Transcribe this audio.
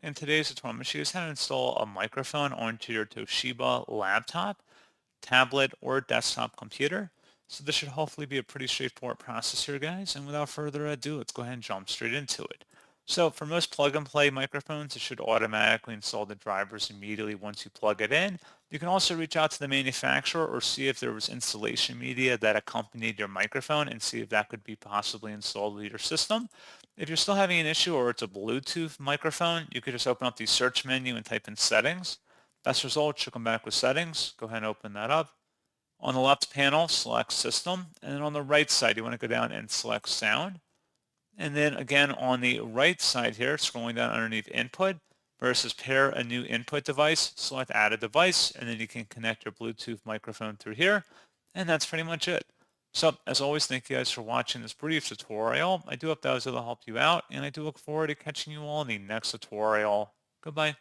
In today's tutorial, I'm going to show you how to install a microphone onto your Toshiba laptop, tablet, or desktop computer. So this should hopefully be a pretty straightforward process here, guys. And without further ado, let's go ahead and jump straight into it. So for most plug-and-play microphones, it should automatically install the drivers immediately once you plug it in. You can also reach out to the manufacturer or see if there was installation media that accompanied your microphone and see if that could be possibly installed with your system. If you're still having an issue or it's a Bluetooth microphone, you could just open up the search menu and type in settings. Best result should come back with settings. Go ahead and open that up. On the left panel, select system. And then on the right side, you want to go down and select sound. And then again, on the right side here, scrolling down underneath input, versus pair a new input device, select add a device, and then you can connect your Bluetooth microphone through here. And that's pretty much it. So as always, thank you guys for watching this brief tutorial. I do hope that was able to help you out, and I do look forward to catching you all in the next tutorial. Goodbye.